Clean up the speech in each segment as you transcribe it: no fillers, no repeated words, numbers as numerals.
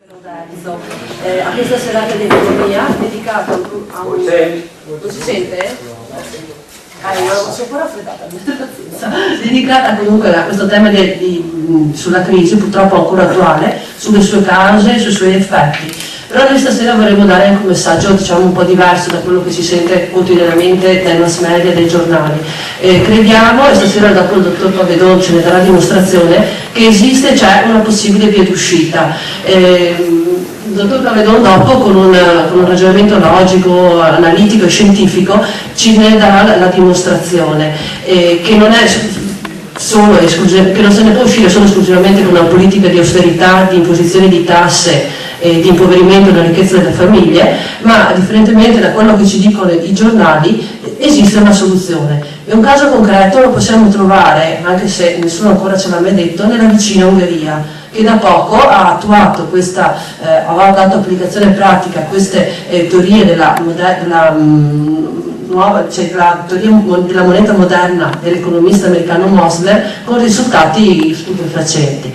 A questa serata di economia dedicata a un... Non si sente? Io sono un po' raffreddata, dedicata comunque a questo tema sulla crisi, purtroppo ancora attuale, sulle sue cause e sui suoi effetti. Però noi stasera vorremmo dare anche un messaggio, diciamo, un po' diverso da quello che si sente quotidianamente dai mass media e dai giornali. Crediamo, e stasera dopo il dottor Pavedon ce ne darà dimostrazione, che esiste e c'è una possibile via d'uscita. Il dottor Pavedon dopo, con un ragionamento logico, analitico e scientifico, ci ne darà la dimostrazione, che non è che non se ne può uscire solo esclusivamente con una politica di austerità, di imposizione di tasse e di impoverimento della ricchezza delle famiglie, ma differentemente da quello che ci dicono i giornali esiste una soluzione. E un caso concreto lo possiamo trovare, anche se nessuno ancora ce l'ha mai detto, nella vicina Ungheria, che da poco ha attuato ha dato applicazione pratica a queste teorie della teoria della moneta moderna dell'economista americano Mosler, con risultati stupefacenti.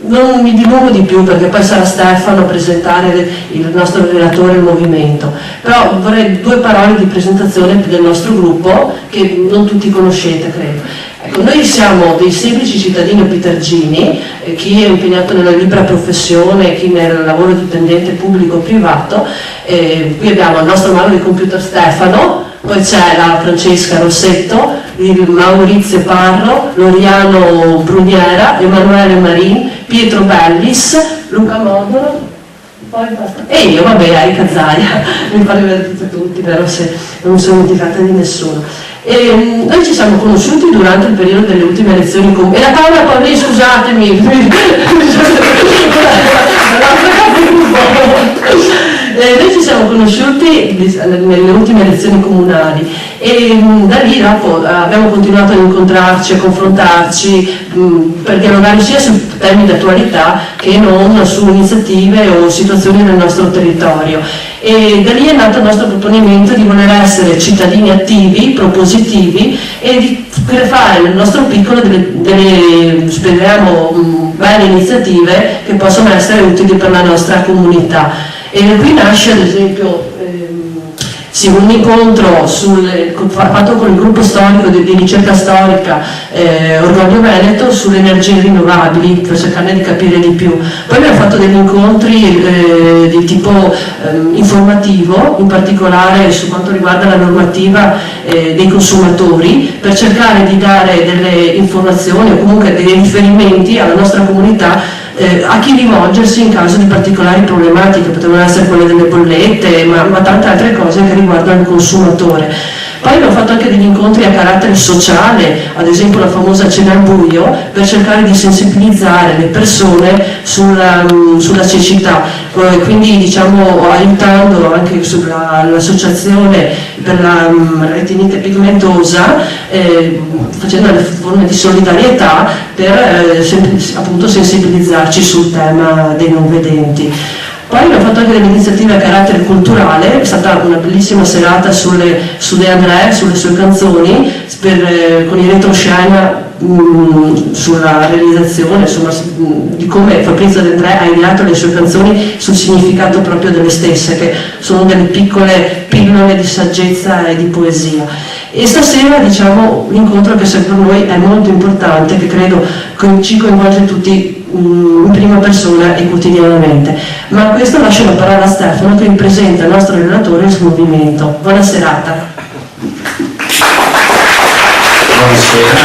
Non mi dilungo di più perché poi sarà Stefano a presentare il nostro relatore, il movimento, però vorrei 2 parole di presentazione del nostro gruppo che non tutti conoscete, credo. Ecco, noi siamo dei semplici cittadini opitergini, chi è impegnato nella libera professione, chi nel lavoro dipendente pubblico o privato. Qui abbiamo il nostro mago di computer Stefano, poi c'è la Francesca Rossetto, il Maurizio Parro, Loriano Bruniera, Emanuele Marin, Pietro Bellis, Luca Modolo, poi basta. E io, vabbè, Erika Zaia, mi pare vedete tutti, però se non sono dimenticata di nessuno. Noi ci siamo conosciuti durante il periodo delle ultime elezioni comunali. E la Paola Paolini, scusatemi, noi ci siamo conosciuti nelle ultime elezioni comunali e da lì dopo abbiamo continuato ad incontrarci, a confrontarci per dialogare sia su temi di attualità che non su iniziative o situazioni nel nostro territorio. E da lì è nato il nostro proponimento di voler essere cittadini attivi, propositivi e di fare nel nostro piccolo delle speriamo belle iniziative che possono essere utili per la nostra comunità. E qui nasce ad esempio un incontro fatto con il gruppo storico di ricerca storica Orgoglio Veneto sulle energie rinnovabili per cercare di capire di più. Poi abbiamo fatto degli incontri di tipo informativo, in particolare su quanto riguarda la normativa dei consumatori, per cercare di dare delle informazioni o comunque dei riferimenti alla nostra comunità a chi rivolgersi in caso di particolari problematiche, potevano essere quelle delle bollette, ma tante altre cose che riguardano il consumatore. Poi abbiamo fatto anche degli incontri a carattere sociale, ad esempio la famosa cena al buio, per cercare di sensibilizzare le persone sulla cecità, quindi diciamo aiutando anche l'associazione per la retinite pigmentosa, facendo delle forme di solidarietà per appunto sensibilizzarci sul tema dei non vedenti. Poi abbiamo fatto anche delle iniziative a carattere culturale, è stata una bellissima serata su De André, sulle sue canzoni, con i retroscena sulla realizzazione, insomma, di come Fabrizio De André ha ideato le sue canzoni sul significato proprio delle stesse, che sono delle piccole pillole di saggezza e di poesia. E stasera diciamo l'incontro che per noi è molto importante, che credo ci coinvolge tutti in prima persona e quotidianamente. Ma a questo lascio la parola a Stefano che vi presenta il nostro relatore e il suo movimento. Buona serata. Buonasera.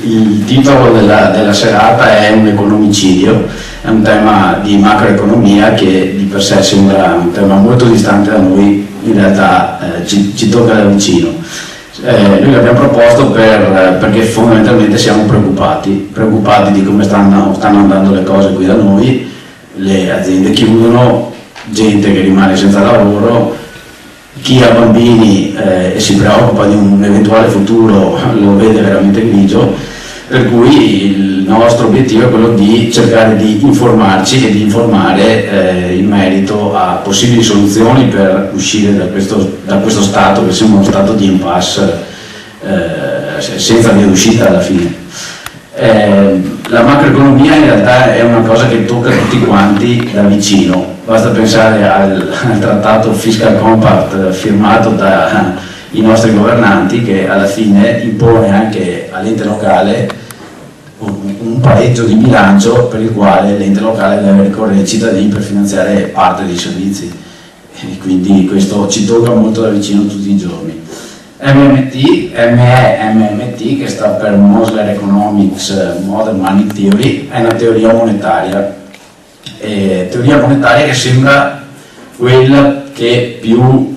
Il titolo della serata è un economicidio, è un tema di macroeconomia che di per sé sembra un tema molto distante da noi, in realtà ci tocca da vicino. Noi l'abbiamo proposto perché fondamentalmente siamo preoccupati di come stanno andando le cose qui da noi, le aziende chiudono, gente che rimane senza lavoro, chi ha bambini e si preoccupa di un eventuale futuro lo vede veramente grigio, per cui il nostro obiettivo è quello di cercare di informarci e di informare in merito a possibili soluzioni per uscire da questo stato che sembra uno stato di impasse senza via d'uscita alla fine. la macroeconomia in realtà è una cosa che tocca tutti quanti da vicino, basta pensare al trattato Fiscal Compact firmato dai nostri governanti, che alla fine impone anche all'ente locale un pareggio di bilancio per il quale l'ente locale deve ricorrere ai cittadini per finanziare parte dei servizi, e quindi questo ci tocca molto da vicino tutti i giorni. MMT, che sta per Mosler Economics Modern Money Theory, è una teoria monetaria che sembra quella che più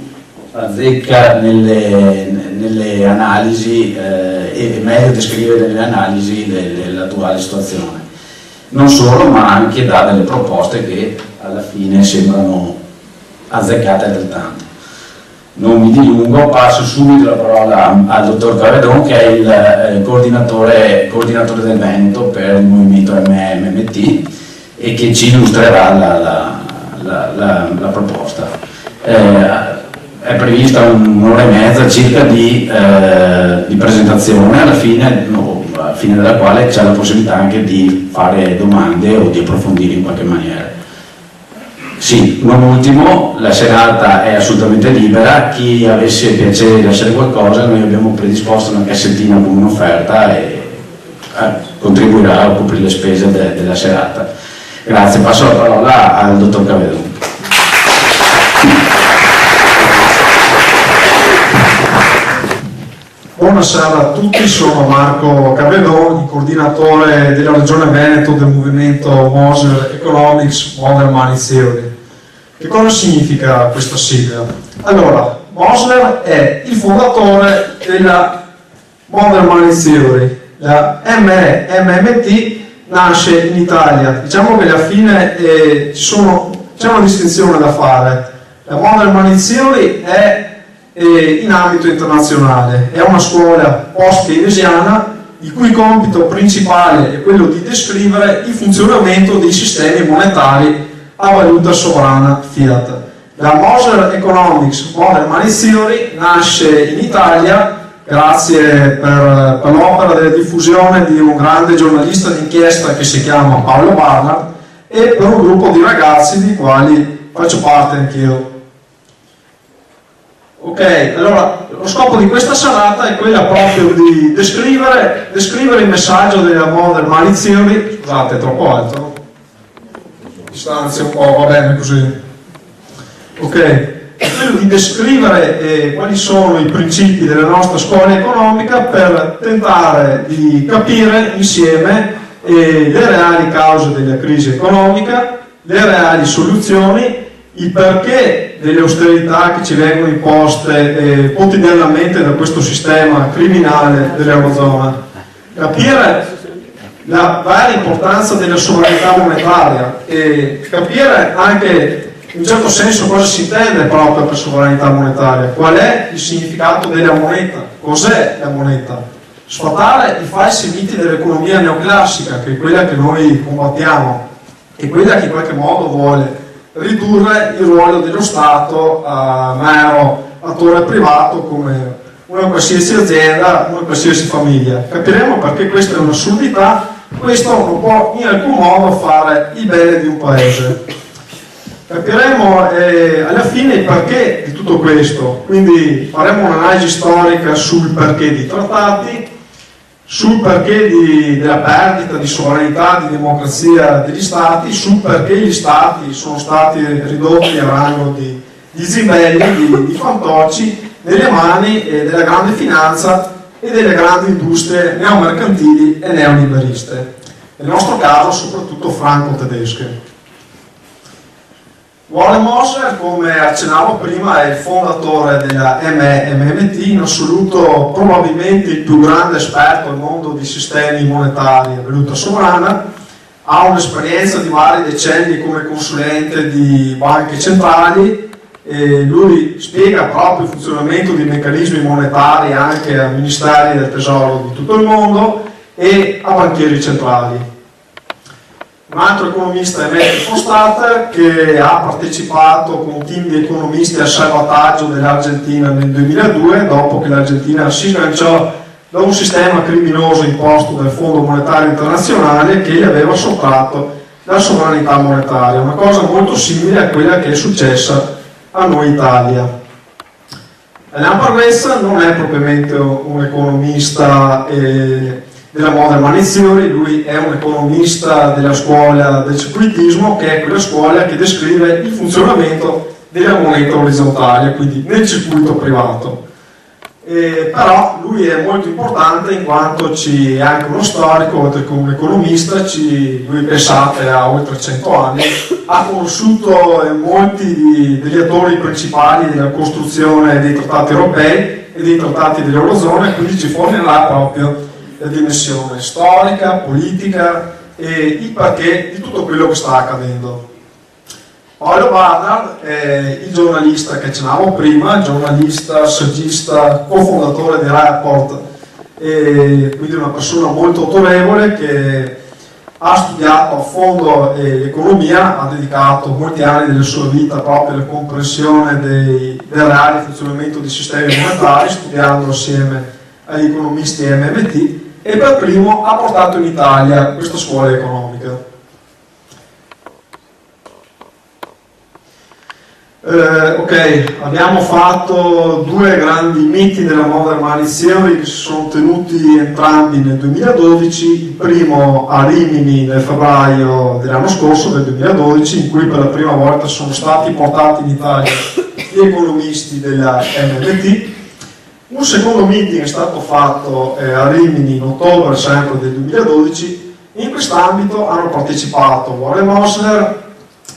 azzecca nelle analisi e meglio descrive nelle analisi dell'attuale situazione. Non solo, ma anche dà delle proposte che alla fine sembrano azzeccate altrettanto. Non mi dilungo, passo subito la parola al dottor Cavedon, che è il coordinatore del Veneto per il movimento MMT e che ci illustrerà la proposta. È prevista un'ora e mezza circa di presentazione, alla fine della quale c'è la possibilità anche di fare domande o di approfondire in qualche maniera. Sì, non ultimo, la serata è assolutamente libera, chi avesse piacere di lasciare qualcosa, noi abbiamo predisposto una cassettina con un'offerta e contribuirà a coprire le spese della serata. Grazie, passo la parola al dottor Cavedon. Buonasera a tutti, sono Marco Cavedon, il coordinatore della Regione Veneto del movimento Mosler Economics Modern Money Theory. Che cosa significa questa sigla? Allora, Mosler è il fondatore della Modern Money Theory. La MMT nasce in Italia. Diciamo che alla fine c'è una distinzione da fare. La Modern Money Theory è in ambito internazionale, è una scuola post-keynesiana il cui compito principale è quello di descrivere il funzionamento dei sistemi monetari a valuta sovrana fiat. La Mosler Economics Modern Money Theory nasce in Italia grazie per l'opera della diffusione di un grande giornalista d'inchiesta che si chiama Paolo Barnard e per un gruppo di ragazzi di quali faccio parte anch'io. Ok, allora lo scopo di questa serata è quella proprio di descrivere il messaggio della Modern Money Theory. Scusate, è troppo alto, distanzia un po', va bene così. Ok, è quello di descrivere quali sono i principi della nostra scuola economica per tentare di capire insieme le reali cause della crisi economica, le reali soluzioni, il perché delle austerità che ci vengono imposte quotidianamente da questo sistema criminale dell'Eurozona, capire la vera importanza della sovranità monetaria e capire anche in un certo senso cosa si intende proprio per sovranità monetaria, qual è il significato della moneta, cos'è la moneta, sfatare i falsi miti dell'economia neoclassica, che è quella che noi combattiamo e quella che in qualche modo vuole ridurre il ruolo dello Stato a mero attore privato come una qualsiasi azienda, una qualsiasi famiglia. Capiremo perché questa è un'assurdità, questo non può in alcun modo fare il bene di un paese. Capiremo alla fine il perché di tutto questo, quindi faremo un'analisi storica sul perché dei trattati, sul perché della perdita di sovranità, di democrazia degli stati, sul perché gli stati sono stati ridotti a rango di zimbelli, di fantocci, nelle mani della grande finanza e delle grandi industrie neomercantili e neoliberiste, nel nostro caso soprattutto franco-tedesche. Warren Mosler, come accennavo prima, è il fondatore della MMT, in assoluto probabilmente il più grande esperto al mondo di sistemi monetari e valuta sovrana, ha un'esperienza di vari decenni come consulente di banche centrali e lui spiega proprio il funzionamento di meccanismi monetari anche a ministeri del tesoro di tutto il mondo e a banchieri centrali. Un altro economista è Matthew Fostater, che ha partecipato con un team di economisti al salvataggio dell'Argentina nel 2002, dopo che l'Argentina si sganciò da un sistema criminoso imposto dal Fondo Monetario Internazionale che gli aveva sottratto la sovranità monetaria, una cosa molto simile a quella che è successa a noi Italia. Alain Parvez non è propriamente un economista della Modern Money Theory, lui è un economista della scuola del circuitismo, che è quella scuola che descrive il funzionamento della moneta orizzontale, quindi nel circuito privato. Però lui è molto importante in quanto è anche uno storico, oltre che un economista, lui pensate ha oltre 100 anni, ha conosciuto molti degli attori principali della costruzione dei trattati europei e dei trattati dell'Eurozona, e quindi ci fornirà proprio la dimensione storica, politica e il perché di tutto quello che sta accadendo. Paolo Barnard è il giornalista che accennavo prima, giornalista, saggista, cofondatore di Rapport, e quindi una persona molto autorevole che ha studiato a fondo l'economia, ha dedicato molti anni della sua vita proprio alla comprensione del reale funzionamento dei sistemi monetari, studiando assieme agli economisti MMT, e per primo ha portato in Italia questa scuola economica. Ok, abbiamo fatto due grandi meeting della Modern Money Theory che si sono tenuti entrambi nel 2012, il primo a Rimini nel febbraio dell'anno scorso, del 2012, in cui per la prima volta sono stati portati in Italia gli economisti della MMT. Un secondo meeting è stato fatto a Rimini in ottobre sempre del 2012, e in quest'ambito hanno partecipato Warren Mosler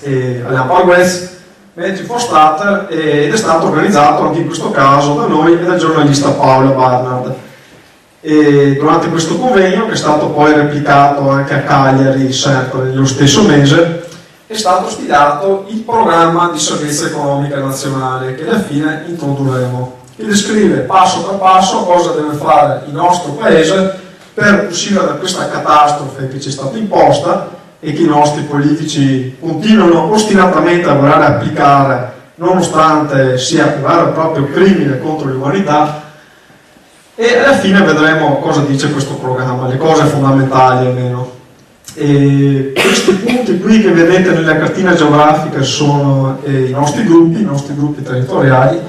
e Alain Parvez, Matthew Forstater, ed è stato organizzato anche in questo caso da noi e dal giornalista Paolo Barnard. E durante questo convegno, che è stato poi replicato anche a Cagliari sempre nello stesso mese, è stato studiato il programma di salvezza economica nazionale che alla fine introdurremo, che descrive passo per passo cosa deve fare il nostro paese per uscire da questa catastrofe che ci è stata imposta e che i nostri politici continuano ostinatamente a voler applicare, nonostante sia un vero e proprio crimine contro l'umanità. E alla fine vedremo cosa dice questo programma, le cose fondamentali almeno. E questi punti qui che vedete nella cartina geografica sono i nostri gruppi territoriali.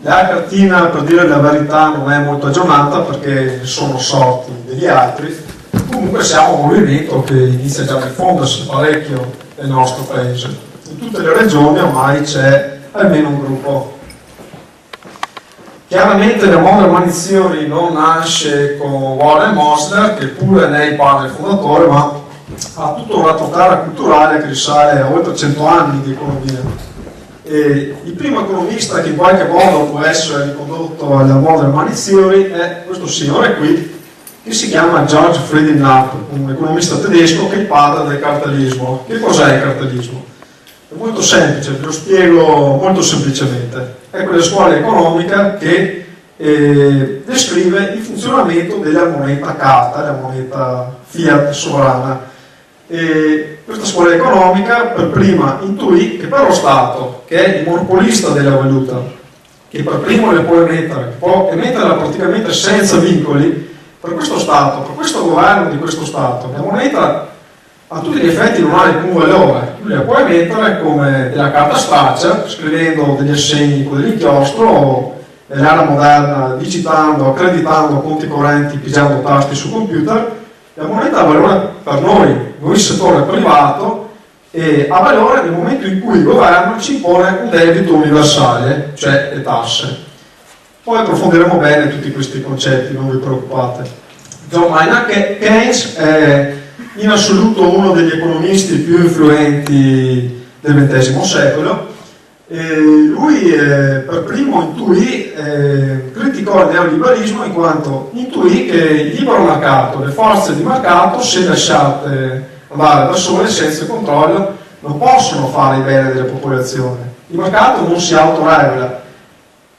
La cartina, per dire la verità, non è molto aggiornata perché sono sorti degli altri. Comunque siamo un movimento che inizia già a diffondersi parecchio nel nostro paese. In tutte le regioni ormai c'è almeno un gruppo. Chiaramente la Modern Money Theory non nasce con Warren Mosler, che pure ne è il padre fondatore, ma ha tutto un retrocare culturale che risale a oltre 100 anni di economia. E il primo economista che in qualche modo può essere ricondotto alla Modern Money Theory è questo signore qui, che si chiama George Friedrich Knapp, un economista tedesco che è il padre del cartellismo. Che cos'è il cartellismo? È molto semplice, ve lo spiego molto semplicemente. È quella scuola economica che descrive il funzionamento della moneta carta, la moneta fiat sovrana. E questa scuola economica per prima intuì che per lo Stato, che è il monopolista della valuta, che per primo le può emettere, può emetterla praticamente senza vincoli, per questo Stato, per questo governo di questo Stato, la moneta a tutti gli effetti non ha alcun valore. Lui la può emettere come della carta straccia, scrivendo degli assegni con dell'inchiostro, o nell'era moderna digitando, accreditando conti correnti, pigiando tasti su computer. La moneta ha valore per noi settore privato, e ha valore nel momento in cui il governo ci impone un debito universale, cioè le tasse. Poi approfondiremo bene tutti questi concetti, non vi preoccupate. John Maynard Keynes è in assoluto uno degli economisti più influenti del XX secolo. Lui per primo criticò il neoliberismo in quanto intuì che il libero mercato, le forze di mercato, se lasciate andare da sole senza controllo, non possono fare il bene della popolazione. Il mercato non si autoregola.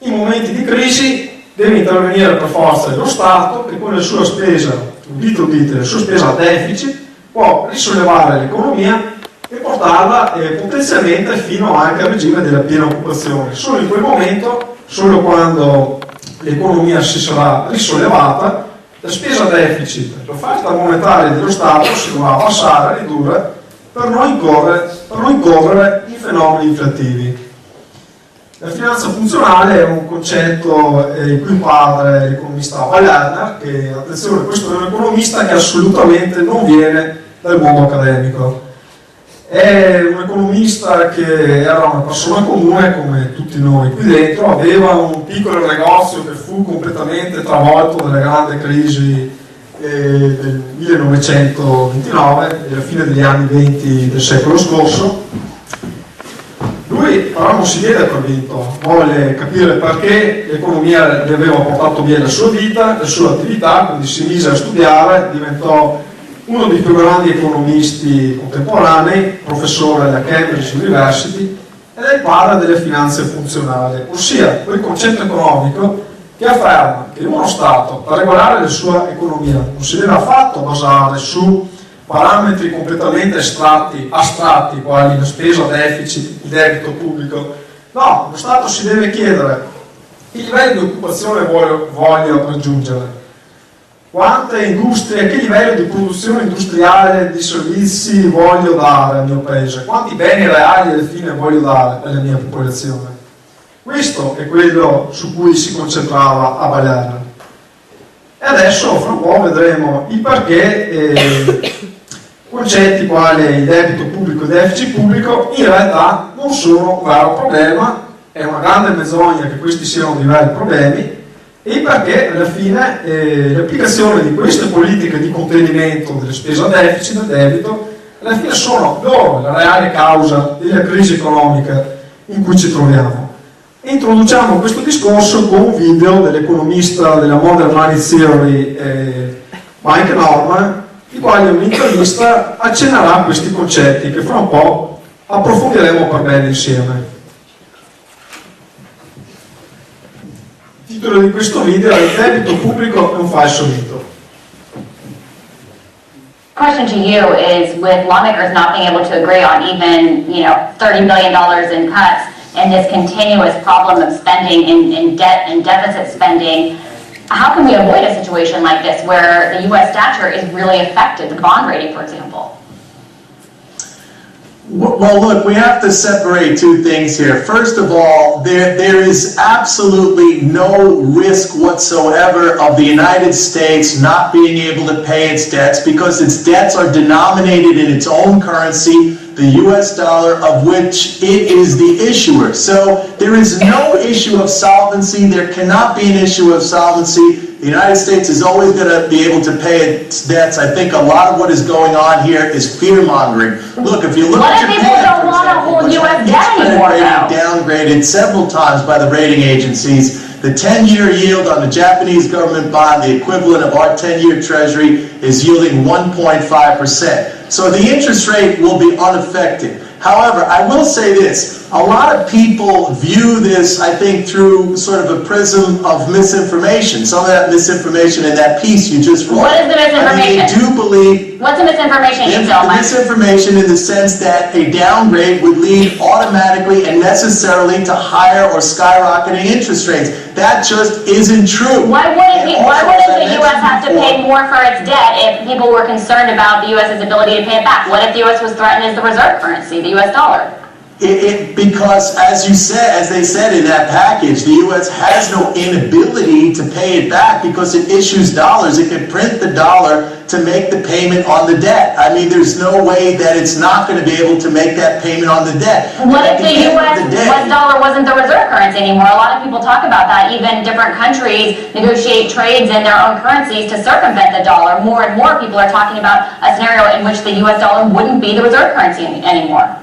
In momenti di crisi deve intervenire per forza lo Stato, che con la sua spesa, udite, la sua spesa a deficit, può risollevare l'economia e portarla potenzialmente fino anche al regime della piena occupazione. Solo in quel momento, solo quando l'economia si sarà risollevata, la spesa deficit, l'offerta monetaria dello Stato si dovrà abbassare, ridurre, per non incorrere in fenomeni inflattivi. La finanza funzionale è un concetto il cui padre è l'economista Lerner, che, attenzione, questo è un economista che assolutamente non viene dal mondo accademico. È un economista che era una persona comune come tutti noi qui dentro, aveva un piccolo negozio che fu completamente travolto dalla grande crisi del 1929, della fine degli anni 20 del secolo scorso. Lui però non si diede per vinto, volle capire perché l'economia gli aveva portato via la sua vita, la sua attività, quindi si mise a studiare, diventò uno dei più grandi economisti contemporanei, professore alla Cambridge University, ed è il padre delle finanze funzionali, ossia quel concetto economico che afferma che uno Stato, per regolare la sua economia, non si deve affatto basare su parametri completamente astratti, quali la spesa, deficit, il debito pubblico. No, lo Stato si deve chiedere che livello di occupazione voglio raggiungere, quante industrie, che livello di produzione industriale, di servizi voglio dare al mio paese, quanti beni reali alla fine voglio dare alla mia popolazione. Questo è quello su cui si concentrava a Lerner. E adesso fra un po' vedremo il perché concetti quali il debito pubblico e il deficit pubblico in realtà non sono un vero problema, è una grande menzogna che questi siano dei veri problemi, e perché alla fine l'applicazione di queste politiche di contenimento delle spese a deficit e del debito alla fine sono loro la reale causa della crisi economica in cui ci troviamo. E introduciamo questo discorso con un video dell'economista della Modern Money Theory Mike Norman, il quale in un'intervista accennerà a questi concetti che fra un po' approfondiremo per bene insieme. Il titolo di questo video è: il debito pubblico è un falso mito. Question to you is, with lawmakers not being able to agree on even, $30 billion in cuts and this continuous problem of spending in debt and deficit spending, how can we avoid a situation like this where the U.S. stature is really affected, the bond rating, for example? Well, look, we have to separate two things here. First of all, there is absolutely no risk whatsoever of the United States not being able to pay its debts, because its debts are denominated in its own currency, the US dollar, of which it is the issuer. So there is no issue of solvency. There cannot be an issue of solvency. The United States is always going to be able to pay its debts. I think a lot of what is going on here is fear-mongering. Look, if you look at Japan, people don't want to hold U.S. debt anymore, downgraded several times by the rating agencies. The 10-year yield on the Japanese government bond, the equivalent of our 10-year treasury, is yielding 1.5%. So the interest rate will be unaffected. However, I will say this, a lot of people view this, I think, through sort of a prism of misinformation. Some of that misinformation in that piece you just wrote. What is the misinformation? I do believe... What's the misinformation you tell me? Misinformation in the sense that a downgrade would lead automatically and necessarily to higher or skyrocketing interest rates. That just isn't true. Why wouldn't the U.S. have to pay more for its debt if people were concerned about the U.S.'s ability to pay it back? What if the U.S. was threatened as the reserve currency, the U.S. dollar? Because, as they said in that package, the U.S. has no inability to pay it back because it issues dollars. It can print the dollar to make the payment on the debt. I mean, there's no way that it's not going to be able to make that payment on the debt. What if the U.S. dollar wasn't the reserve currency anymore? A lot of people talk about that. Even different countries negotiate trades in their own currencies to circumvent the dollar. More and more people are talking about a scenario in which the U.S. dollar wouldn't be the reserve currency anymore.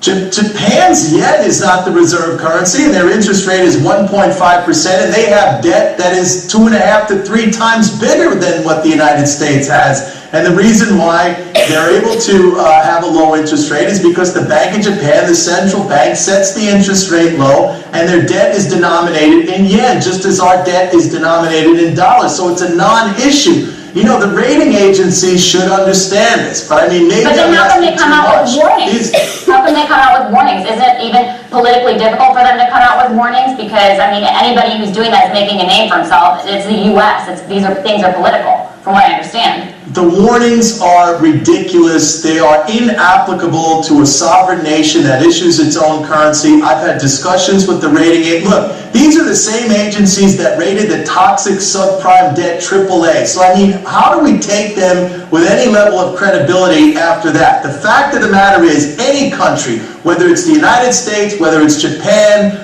Japan's yen is not the reserve currency, and their interest rate is 1.5%, and they have debt that is 2.5 to 3 times bigger than what the United States has. And the reason why they're able to have a low interest rate is because the Bank of Japan, the central bank, sets the interest rate low, and their debt is denominated in yen, just as our debt is denominated in dollars. So it's a non-issue. You know, the rating agencies should understand this, but I mean, maybe But then how can they come out with warnings? How can they come out with warnings? Isn't even politically difficult for them to come out with warnings? Because, I mean, anybody who's doing that is making a name for himself. It's the U.S. Things are political, from what I understand. The warnings are ridiculous. They are inapplicable to a sovereign nation that issues its own currency. I've had discussions with the rating agencies. Look, these are the same agencies that rated the toxic subprime debt AAA. So, I mean, how do we take them with any level of credibility after that? The fact of the matter is, any country, whether it's the United States, whether it's Japan,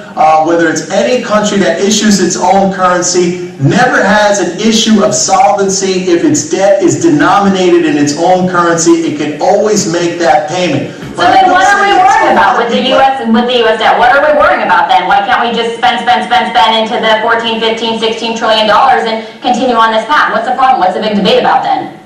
whether it's any country that issues its own currency, never has an issue of solvency if its debt is denominated in its own currency. It can always make that payment. So then what are we worrying about with the U.S. and with the U.S. debt? What are we worrying about then? Why can't we just spend into the 14, 15, 16 trillion dollars and continue on this path? What's the problem? What's the big debate about then?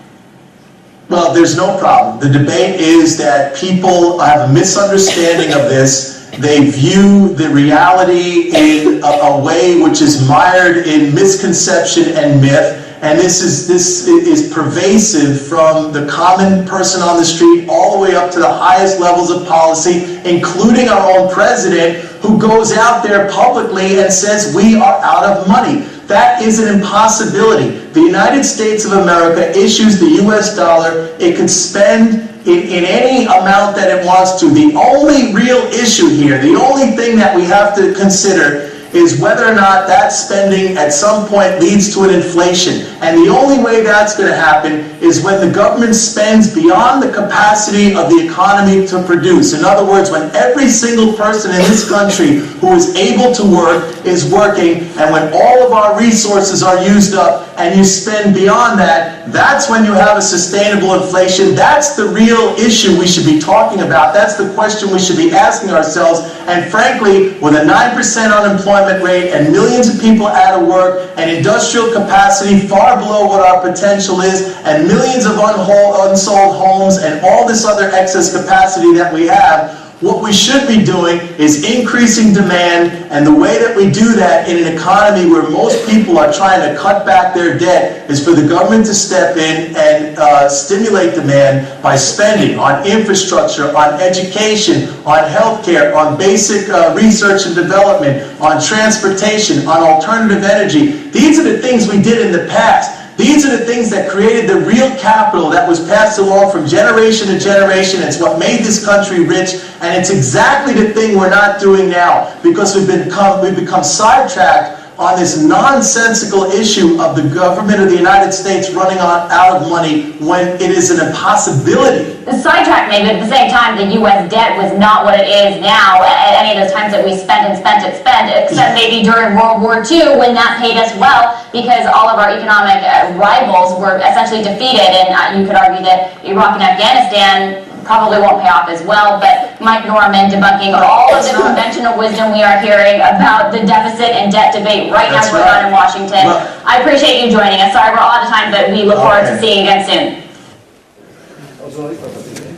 Well, there's no problem. The debate is that people have a misunderstanding of this. They view the reality in a way which is mired in misconception and myth. And this is pervasive from the common person on the street all the way up to the highest levels of policy, including our own president, who goes out there publicly and says we are out of money. That is an impossibility. The United States of America issues the US dollar. It could spend in any amount that it wants to. The only real issue here, the only thing that we have to consider is whether or not that spending at some point leads to an inflation. And the only way that's going to happen is when the government spends beyond the capacity of the economy to produce. In other words, when every single person in this country who is able to work is working, and when all of our resources are used up and you spend beyond that, that's when you have a sustainable inflation. That's the real issue we should be talking about. That's the question we should be asking ourselves. And frankly, with a 9% unemployment rate and millions of people out of work and industrial capacity far below what our potential is, and millions of unsold homes and all this other excess capacity that we have, what we should be doing is increasing demand, and the way that we do that in an economy where most people are trying to cut back their debt is for the government to step in and stimulate demand by spending on infrastructure, on education, on healthcare, on basic research and development, on transportation, on alternative energy. These are the things we did in the past. These are the things that created the real capital that was passed along from generation to generation. It's what made this country rich, and it's exactly the thing we're not doing now, because we've become sidetracked on this nonsensical issue of the government of the United States running out of money when it is an impossibility. The sidetrack maybe, but at the same time, the U.S. debt was not what it is now at any of those times that we spent, except maybe during World War II when that paid us well, because all of our economic rivals were essentially defeated, and you could argue that Iraq and Afghanistan probably won't pay off as well. But Mike Norman debunking all of the conventional wisdom we are hearing about the deficit and debt debate right now going on in Washington. Well, I appreciate you joining us. Sorry we're out of time, but we look forward to seeing you again soon.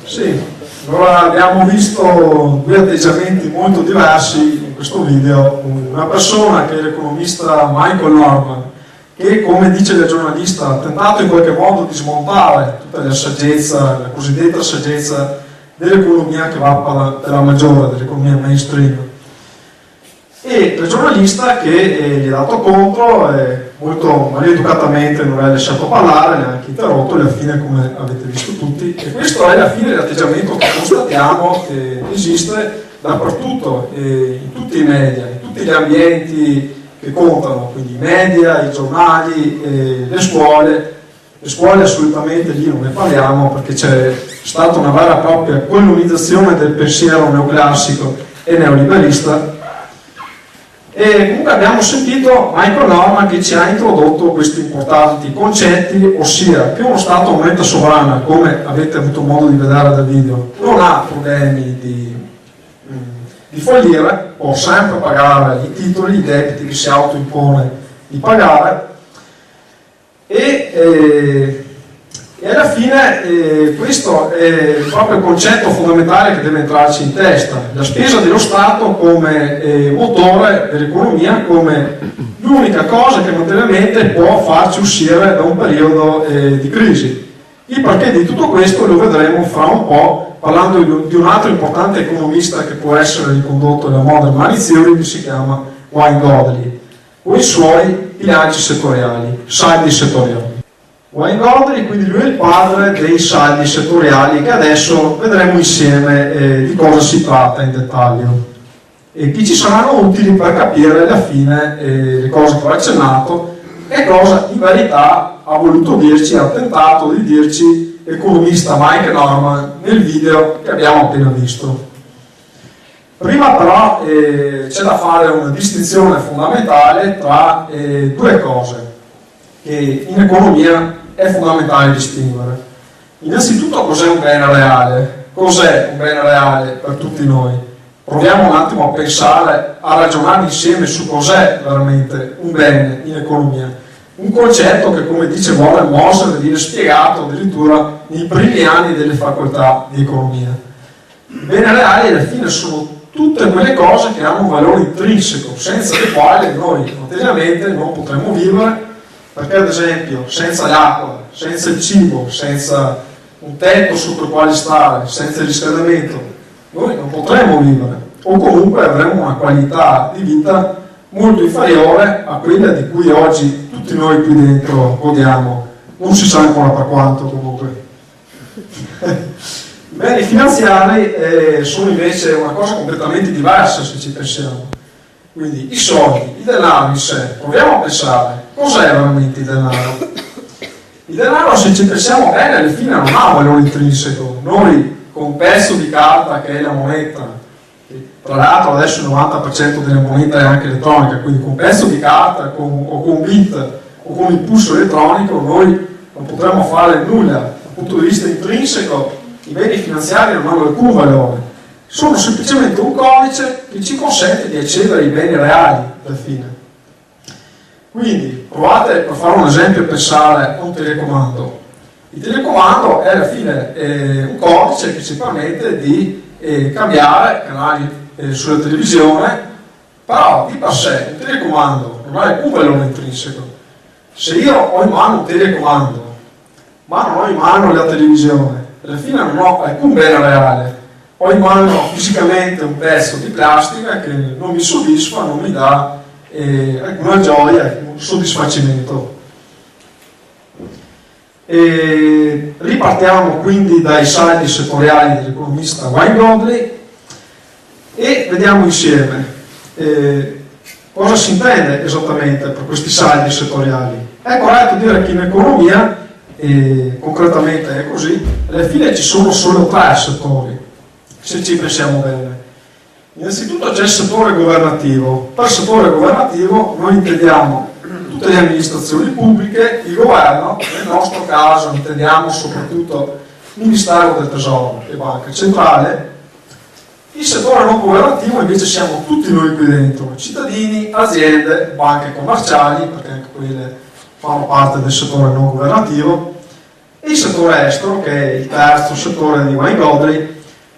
Sì, allora abbiamo visto due atteggiamenti molto diversi in questo video. Una persona che è l'economista Michael Norman, che, come dice il giornalista, ha tentato in qualche modo di smontare tutta la saggezza, la cosiddetta saggezza dell'economia che va per la maggiore, dell'economia mainstream. E il giornalista che gli ha dato contro, molto maleducatamente non l'ha lasciato parlare, l'ha anche interrotto, e alla fine, come avete visto tutti, e questo è alla fine l'atteggiamento che constatiamo che esiste dappertutto, in tutti i media, in tutti gli ambienti che contano, quindi i media, i giornali, le scuole assolutamente lì non ne parliamo, perché c'è stata una vera e propria colonizzazione del pensiero neoclassico e neoliberista. E comunque abbiamo sentito Michael Norman che ci ha introdotto questi importanti concetti, ossia che uno Stato moneta sovrana, come avete avuto modo di vedere dal video, non ha problemi di fallire, può sempre pagare i titoli, i debiti che si autoimpone di pagare, e alla fine questo è proprio il concetto fondamentale che deve entrarci in testa: la spesa dello Stato come motore dell'economia, come l'unica cosa che materialmente può farci uscire da un periodo di crisi. Il perché di tutto questo lo vedremo fra un po' parlando di un altro importante economista che può essere ricondotto nella Modern Money Theory, che si chiama Wayne Godley, con i suoi bilanci settoriali, saldi settoriali. Wayne Godley, quindi lui è il padre dei saldi settoriali, che adesso vedremo insieme di cosa si tratta in dettaglio e che ci saranno utili per capire alla fine le cose che ho accennato e cosa in verità ha voluto dirci, ha tentato di dirci l'economista Mike Norman nel video che abbiamo appena visto. Prima però c'è da fare una distinzione fondamentale tra due cose che in economia è fondamentale distinguere. Innanzitutto cos'è un bene reale? Cos'è un bene reale per tutti noi? Proviamo un attimo a pensare, a ragionare insieme su cos'è veramente un bene in economia. Un concetto che, come dice Warren Moser, viene spiegato addirittura nei primi anni delle facoltà di economia. I beni reali alla fine sono tutte quelle cose che hanno un valore intrinseco, senza le quali noi materialmente non potremmo vivere, perché ad esempio senza l'acqua, senza il cibo, senza un tetto sotto il quale stare, senza il riscaldamento, noi non potremmo vivere, o comunque avremo una qualità di vita molto inferiore a quella di cui oggi tutti noi qui dentro godiamo, non si sa ancora per quanto comunque. I beni finanziari sono invece una cosa completamente diversa se ci pensiamo. Quindi i soldi, il denaro in sé, proviamo a pensare, cos'è veramente il denaro? Il denaro, se ci pensiamo bene, alla fine non ha un valore intrinseco. Noi con un pezzo di carta che è la moneta, tra l'altro adesso il 90% delle monete è anche elettronica, quindi con un pezzo di carta o con un bit o con il pulso elettronico noi non potremmo fare nulla. Dal punto di vista intrinseco i beni finanziari non hanno alcun valore, sono semplicemente un codice che ci consente di accedere ai beni reali alla fine. Quindi provate, per fare un esempio, a pensare a un telecomando. Il telecomando è alla fine un codice che ci permette di cambiare canali sulla televisione, però di per sé un telecomando non ha alcun valore intrinseco. Se io ho in mano un telecomando ma non ho in mano la televisione, alla fine non ho alcun bene reale, ho in mano fisicamente un pezzo di plastica che non mi soddisfa, non mi dà alcuna gioia, alcun soddisfacimento. Ripartiamo quindi dai saldi settoriali dell'economista Wayne Godley e vediamo insieme cosa si intende esattamente per questi saldi settoriali. È corretto dire che in economia, concretamente è così, alla fine ci sono solo 3 settori, se ci pensiamo bene. Innanzitutto c'è il settore governativo. Per settore governativo noi intendiamo tutte le amministrazioni pubbliche, il governo, nel nostro caso intendiamo soprattutto il Ministero del Tesoro e Banca Centrale. Il settore non governativo invece siamo tutti noi qui dentro, cittadini, aziende, banche commerciali, perché anche quelle fanno parte del settore non governativo, e il settore estero, che è il terzo settore di Wayne Godley,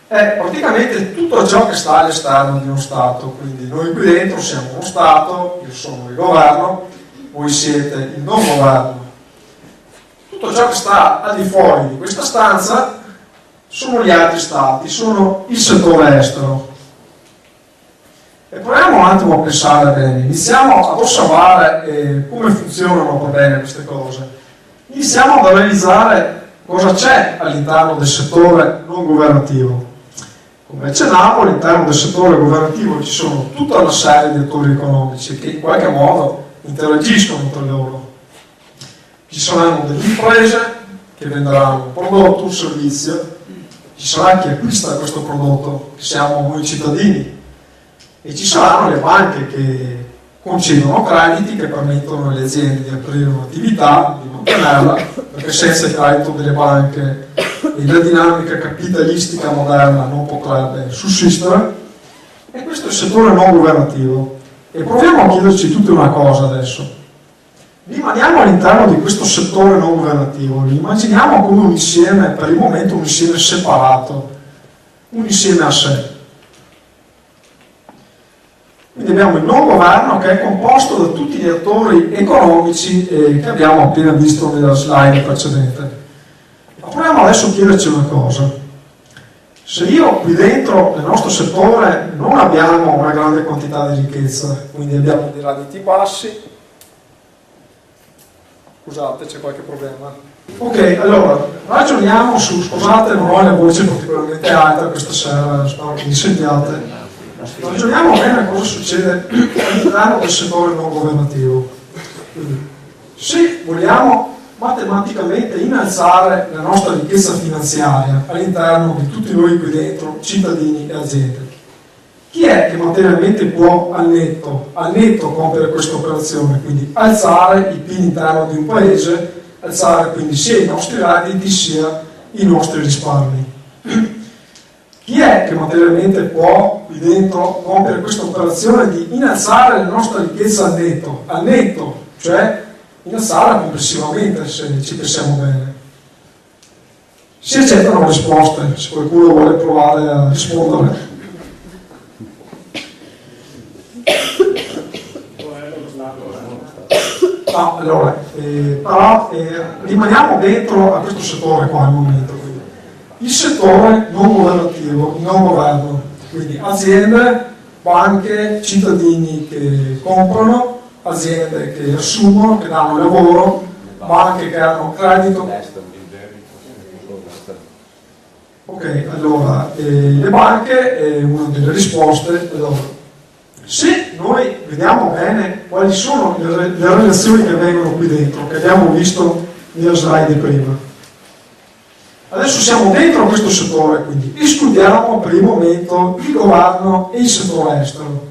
è praticamente tutto ciò che sta all'esterno di uno Stato. Quindi noi qui dentro siamo uno Stato, io sono il governo, voi siete il non governo. Tutto ciò che sta al di fuori di questa stanza sono gli altri Stati, sono il settore estero. E proviamo un attimo a pensare bene, iniziamo ad osservare come funzionano per bene queste cose. Iniziamo ad analizzare cosa c'è all'interno del settore non governativo. Come accennavo, all'interno del settore governativo ci sono tutta una serie di attori economici che in qualche modo interagiscono tra loro. Ci saranno delle imprese che venderanno un prodotto, un servizio, ci sarà chi acquista questo prodotto, che siamo noi cittadini, e ci saranno le banche che concedono crediti che permettono alle aziende di aprire un'attività, di mantenerla, perché senza il credito delle banche e la dinamica capitalistica moderna non potrebbe sussistere. E questo è il settore non governativo. E proviamo a chiederci tutti una cosa adesso. Rimaniamo all'interno di questo settore non governativo, lo immaginiamo come un insieme, per il momento un insieme separato, un insieme a sé. Quindi abbiamo il non governo che è composto da tutti gli attori economici che abbiamo appena visto nella slide precedente. Ma proviamo adesso a chiederci una cosa. Se io qui dentro, nel nostro settore, non abbiamo una grande quantità di ricchezza, quindi abbiamo dei redditi bassi. Scusate, c'è qualche problema. Ok, allora, ragioniamo su, scusate, non ho la voce particolarmente alta questa sera, spero che mi sentiate. Ragioniamo bene cosa succede all'interno del settore non governativo. Quindi, se vogliamo matematicamente innalzare la nostra ricchezza finanziaria all'interno di tutti noi qui dentro, cittadini e aziende, chi è che materialmente può al netto compiere questa operazione, quindi alzare il PIL interno di un paese, alzare quindi sia i nostri redditi sia i nostri risparmi? Chi è che materialmente può qui dentro compiere questa operazione di innalzare la nostra ricchezza al netto, cioè innalzarla complessivamente, se ci pensiamo bene? Si accettano risposte, se qualcuno vuole provare a rispondere. No, allora, però rimaniamo dentro a questo settore qua al momento. Quindi, il settore non governativo, il non governo, quindi aziende, banche, cittadini che comprano, aziende che assumono, che danno lavoro, banche che hanno credito. Ok, allora, le banche, una delle risposte, allora, se noi vediamo bene quali sono le relazioni che vengono qui dentro, che abbiamo visto nella slide prima, adesso siamo dentro questo settore, quindi escludiamo per il momento il governo e il settore estero.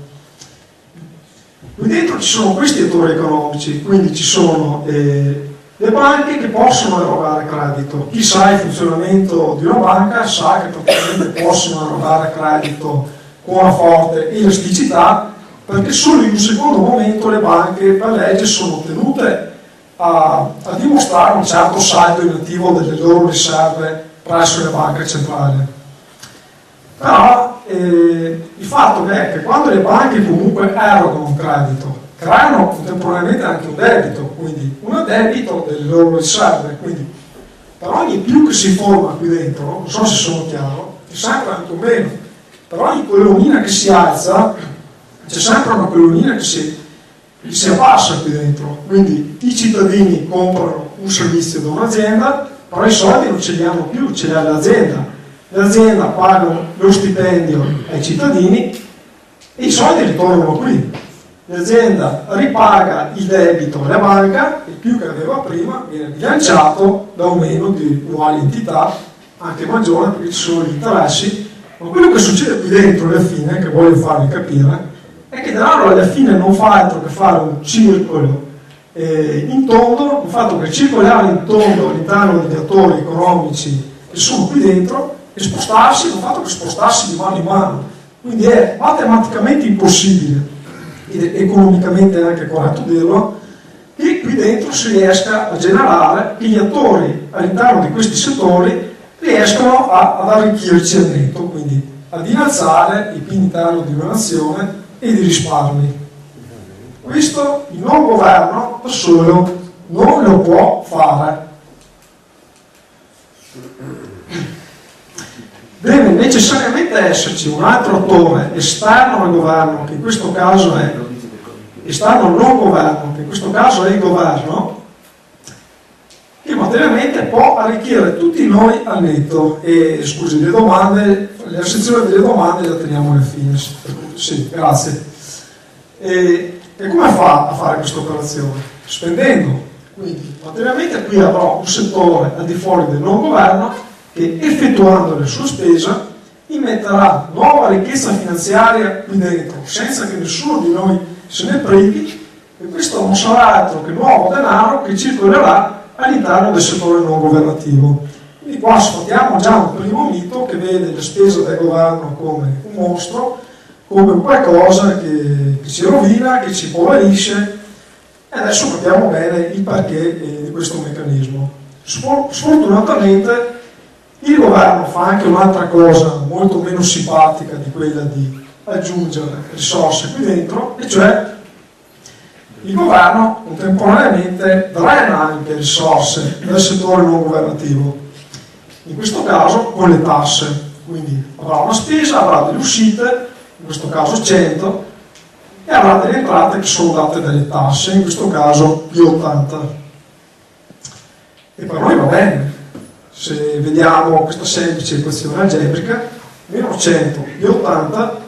Qui dentro ci sono questi attori economici, quindi ci sono le banche che possono erogare credito. Chi sa il funzionamento di una banca sa che praticamente possono erogare credito con una forte elasticità, perché solo in un secondo momento le banche per legge sono tenute a dimostrare un certo saldo in attivo delle loro riserve presso le banche centrali. Però il fatto è che quando le banche comunque erogano un credito, creano contemporaneamente anche un debito, quindi un debito delle loro riserve, quindi per ogni più che si forma qui dentro, non so se sono chiaro, c'è sempre anche un meno. Per ogni colonnina che si alza, c'è sempre una colonnina che si abbassa qui dentro. Quindi i cittadini comprano un servizio da un'azienda, però i soldi non ce li hanno più, ce li ha l'azienda. L'azienda paga lo stipendio ai cittadini e i soldi ritornano qui. L'azienda ripaga il debito alla banca, il più che aveva prima viene bilanciato da un meno di uguali entità, anche maggiore perché ci sono gli interessi. Ma quello che succede qui dentro alla fine, che voglio farvi capire, è che denaro alla fine non fa altro che fare un circolo in tondo, il fatto che circolare in tondo all'interno degli attori economici che sono qui dentro e spostarsi, non fatto che spostarsi di mano in mano. Quindi è matematicamente impossibile, ed è economicamente anche corretto dirlo, che qui dentro si riesca a generare, che gli attori all'interno di questi settori riescono ad arricchirci al netto, quindi ad innalzare il PIL interno di una nazione e di risparmi. Questo il non governo da solo non lo può fare. Deve necessariamente esserci un altro attore esterno al governo, che in questo caso è esterno al non governo, che in questo caso è il governo, che materialmente può arricchire tutti noi al netto. E scusi, le domande, la sezione delle domande la teniamo alla fine. Sì, grazie. E come fa a fare questa operazione? Spendendo. Quindi materialmente qui avrò un settore al di fuori del non governo che, effettuando la sua spesa, immetterà nuova ricchezza finanziaria qui dentro, senza che nessuno di noi se ne privi, e questo non sarà altro che nuovo denaro che circolerà all'interno del settore non governativo. Quindi qua sfatiamo già un primo mito che vede la spesa del governo come un mostro, come qualcosa che ci rovina, che ci impoverisce, e adesso capiamo bene il perché di questo meccanismo. Sfortunatamente il governo fa anche un'altra cosa molto meno simpatica di quella di aggiungere risorse qui dentro, e cioè il governo contemporaneamente drena anche risorse dal settore non governativo, in questo caso con le tasse. quindi avrà una spesa, avrà delle uscite, in questo caso 100, e avrà delle entrate che sono date dalle tasse, in questo caso più 80. E per noi va bene, se vediamo questa semplice equazione algebrica, meno 100 più 80,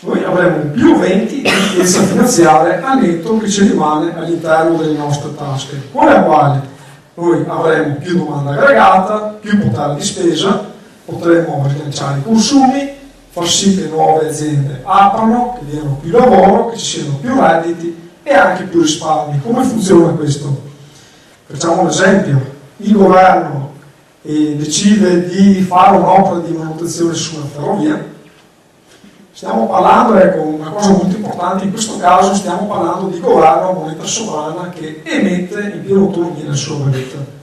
noi avremo un più 20 di ricchezza finanziaria al netto che ci rimane all'interno delle nostre tasche, con la quale noi avremo più domanda aggregata, più potere di spesa, potremo rilanciare i consumi, far sì che nuove aziende aprano, che diano più lavoro, che ci siano più redditi e anche più risparmi. Come funziona questo? Facciamo un esempio: il governo decide di fare un'opera di manutenzione su una ferrovia. Stiamo parlando, ecco, una cosa molto importante, in questo caso stiamo parlando di governo a moneta sovrana che emette in piena autonomia la sua valuta.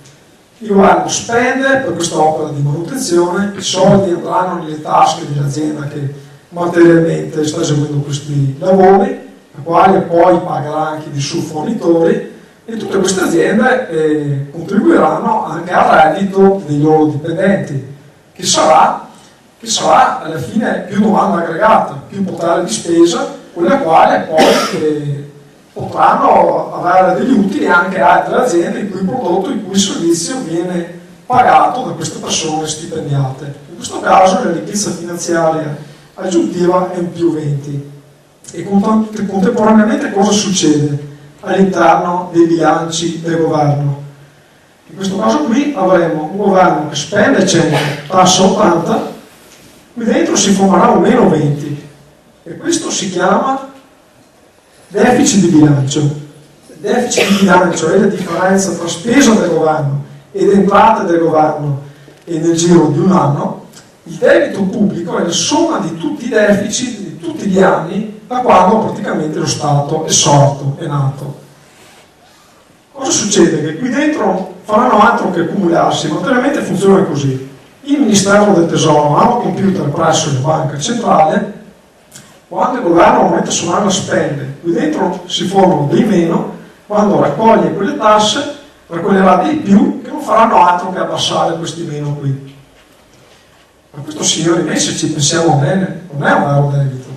Il governo spende per questa opera di manutenzione, i soldi andranno nelle tasche dell'azienda che materialmente sta eseguendo questi lavori, la quale poi pagherà anche i suoi fornitori, e tutte queste aziende contribuiranno anche al reddito dei loro dipendenti, che sarà alla fine più domanda aggregata, più potere di spesa, con la quale poi potranno avere degli utili anche altre aziende il cui prodotto, il cui servizio viene pagato da queste persone stipendiate. In questo caso la ricchezza finanziaria aggiuntiva è un più 20. E contemporaneamente cosa succede all'interno dei bilanci del governo? In questo caso qui avremo un governo che spende 100, tassa 80, qui dentro si formerà un meno 20, e questo si chiama deficit di bilancio. Il deficit di bilancio è la differenza tra spesa del governo ed entrate del governo e nel giro di un anno. Il debito pubblico è la somma di tutti i deficit di tutti gli anni da quando praticamente lo Stato è sorto, è nato. Cosa succede? Che qui dentro faranno altro che accumularsi, materialmente funziona così. Il Ministero del Tesoro ha un computer presso la banca centrale, quando il governo a moneta sovrana spende, qui dentro si formano dei meno, quando raccoglie quelle tasse raccoglierà dei più che non faranno altro che abbassare questi meno qui. Ma questo, signori miei, se ci pensiamo bene, non è un vero debito.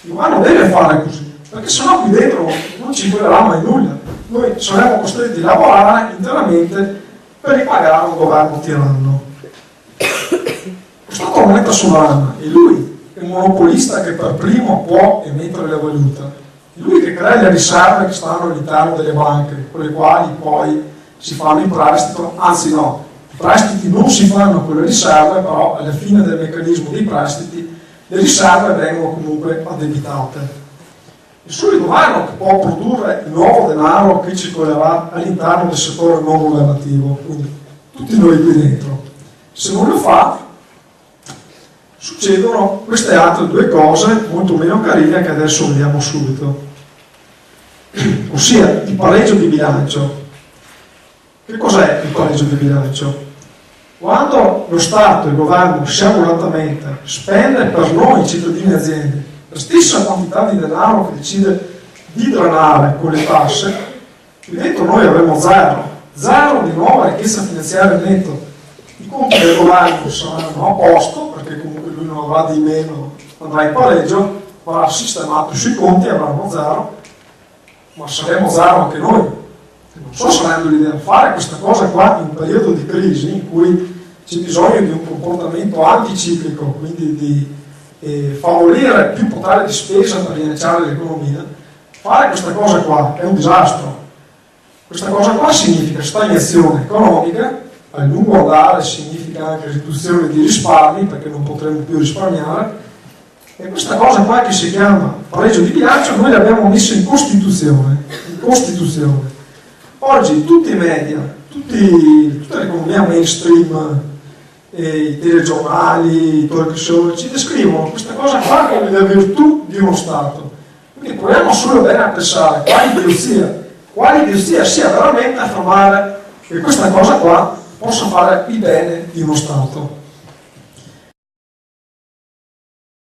Il governo deve fare così, perché sennò qui dentro non ci volerà mai nulla. Noi saremo costretti a lavorare interamente per ripagare un governo tiranno. Lo Stato a moneta sovrana è lui, è un monopolista che per primo può emettere la valuta, è lui che crea le riserve che stanno all'interno delle banche, con le quali poi si fanno i prestiti, anzi no, i prestiti non si fanno con le riserve, però alla fine del meccanismo dei prestiti le riserve vengono comunque addebitate. È solo il governo che può produrre il nuovo denaro che circolerà all'interno del settore non governativo, quindi tutti noi qui dentro. Se non lo fa, succedono queste altre due cose molto meno carine che adesso vediamo subito. Ossia il pareggio di bilancio. Che cos'è il pareggio di bilancio? Quando lo Stato, il governo, sciaguratamente spende per noi cittadini e aziende la stessa quantità di denaro che decide di drenare con le tasse, qui dentro noi avremo zero di nuova ricchezza finanziaria netto. I conti del governo saranno a posto, perché comunque lui non avrà di meno, andrà in pareggio, avrà sistemato sui conti, avranno zero, ma saremo zero anche noi. Non so se avendo l'idea di fare questa cosa qua in un periodo di crisi in cui c'è bisogno di un comportamento anticiclico, quindi di favorire più potere di spesa per rilanciare l'economia. Fare questa cosa qua è un disastro. Questa cosa qua significa stagnazione economica, a lungo andare significa anche riduzione di risparmi, perché non potremo più risparmiare, e questa cosa qua che si chiama pareggio di bilancio noi l'abbiamo messa in Costituzione. Oggi tutti i media, tutta l'economia mainstream, i telegiornali, i talk show ci descrivono questa cosa qua come la virtù di uno Stato. Quindi proviamo solo bene a pensare quale idiozia sia veramente affermare che questa cosa qua possa fare il bene di uno Stato.